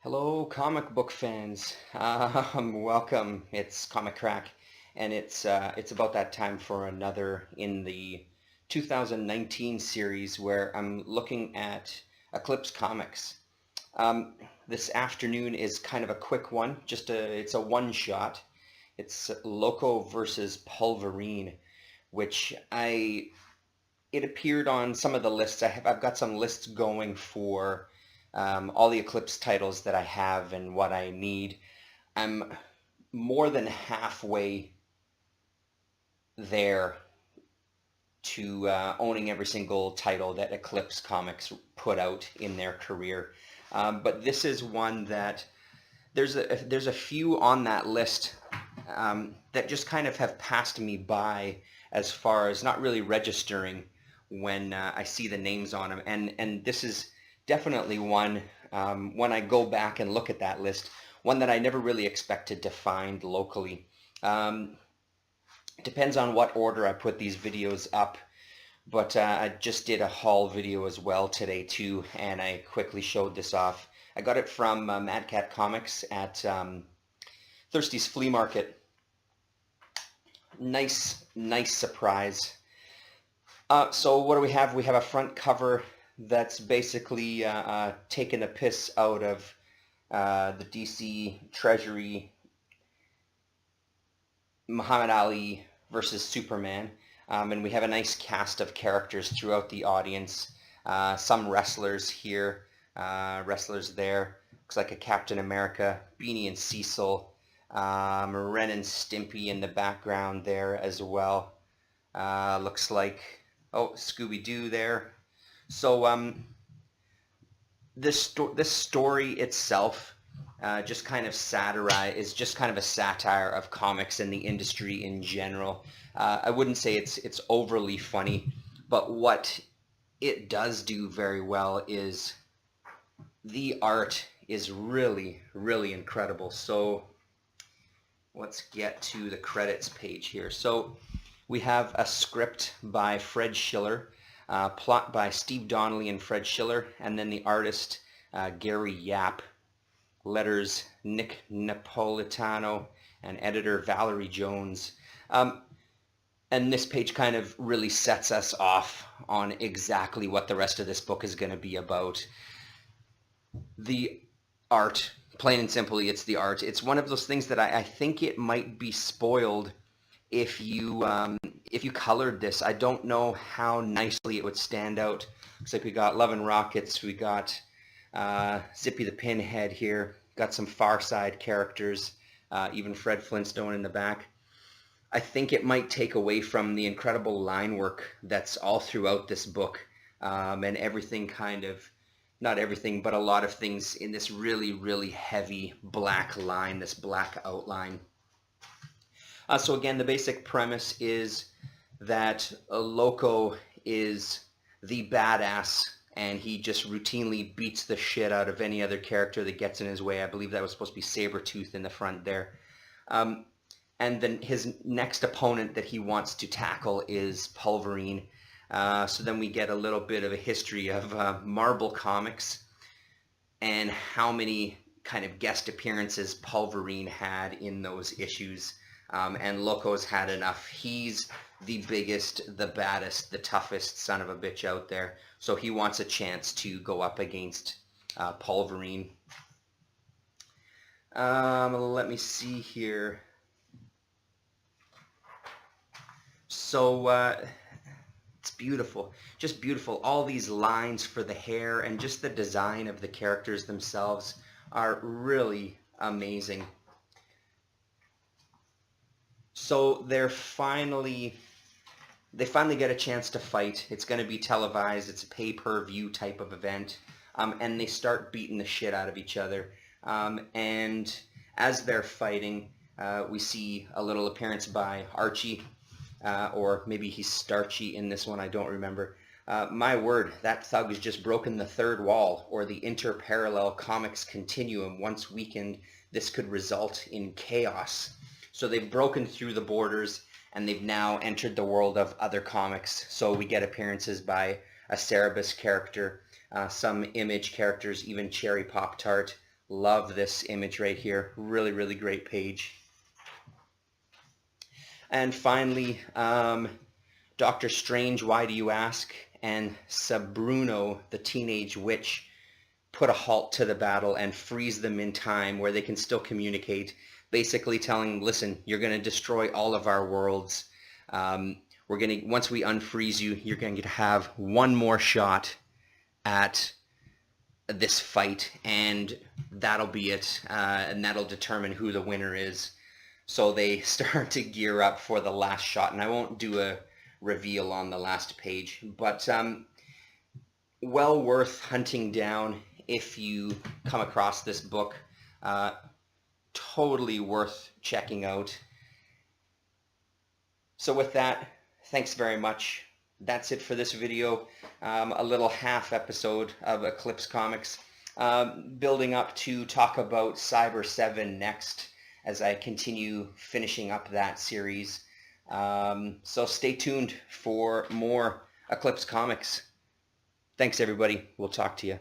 Hello, comic book fans. Welcome. It's Comic Crack, and it's about that time for another in the 2019 series where I'm looking at Eclipse Comics. This afternoon is kind of a quick one. It's a one shot. It's Loco versus Pulverine, which it appeared on some of the lists. I've got some lists going for all the Eclipse titles that I have and what I need. I'm more than halfway there to owning every single title that Eclipse Comics put out in their career. But this is one that there's a few on that list that just kind of have passed me by as far as not really registering when I see the names on them. And this is definitely one, when I go back and look at that list, one that I never really expected to find locally. Depends on what order I put these videos up, but I just did a haul video as well today too, and I quickly showed this off. I got it from Mad Cat Comics at Thirsty's Flea Market. Nice surprise. So what do we have? We have a front cover that's basically taken a piss out of the DC Treasury Muhammad Ali versus Superman. And we have a nice cast of characters throughout the audience. Some wrestlers here, wrestlers there. Looks like a Captain America, Beanie and Cecil, Ren and Stimpy in the background there as well. Looks like, oh, Scooby-Doo there. So this story itself just kind of is just kind of a satire of comics and the industry in general. I wouldn't say it's overly funny, but what it does do very well is the art is really incredible. So let's get to the credits page here. So we have a script by Fred Schiller, plot by Steve Donnell and Fred Schiller, and then the artist Gary Yap, letters Nick Napolitano, and editor Valerie Jones. And this page kind of really sets us off on exactly what the rest of this book is going to be about. The art, plain and simply, it's the art. It's one of those things that I think it might be spoiled if you colored this. I don't know how nicely it would stand out. Looks like we got Love and Rockets, we got Zippy the Pinhead here, got some Far Side characters, even Fred Flintstone in the back. I think it might take away from the incredible line work that's all throughout this book, and everything kind of, not everything, but a lot of things in this really heavy black line, this black outline. So again, the basic premise is that Loco is the badass, and he just routinely beats the shit out of any other character that gets in his way. I believe that was supposed to be Sabretooth in the front there. And then his next opponent that he wants to tackle is Pulverine. So then we get a little bit of a history of Marvel Comics and how many kind of guest appearances Pulverine had in those issues. And Loco's had enough. He's the biggest, the baddest, the toughest son of a bitch out there. So he wants a chance to go up against Pulverine. Let me see here. So it's beautiful, just beautiful. All these lines for the hair and just the design of the characters themselves are really amazing. So they finally get a chance to fight. It's going to be televised. It's a pay-per-view type of event, and they start beating the shit out of each other. And as they're fighting, we see a little appearance by Archie, or maybe he's Starchy in this one. I don't remember. My word, that thug has just broken the third wall, or the interparallel comics continuum. Once weakened, this could result in chaos. So they've broken through the borders, and they've now entered the world of other comics. So we get appearances by a Cerebus character, some Image characters, even Cherry Pop Tart, Love this image right here. Really, really great page. And finally, Doctor Strange, Why Do You Ask? And Sabruno, the Teenage Witch, put a halt to the battle and freeze them in time where they can still communicate, basically telling them, listen, you're going to destroy all of our worlds. Once we unfreeze you, you're going to have one more shot at this fight, and that'll be it, and that'll determine who the winner is. So they start to gear up for the last shot, and I won't do a reveal on the last page, but well worth hunting down if you come across this book. Totally worth checking out. So with that, thanks very much. That's it for this video. A little half episode of Eclipse Comics, building up to talk about Cyber 7 next as I continue finishing up that series. So stay tuned for more Eclipse Comics. Thanks everybody. We'll talk to you.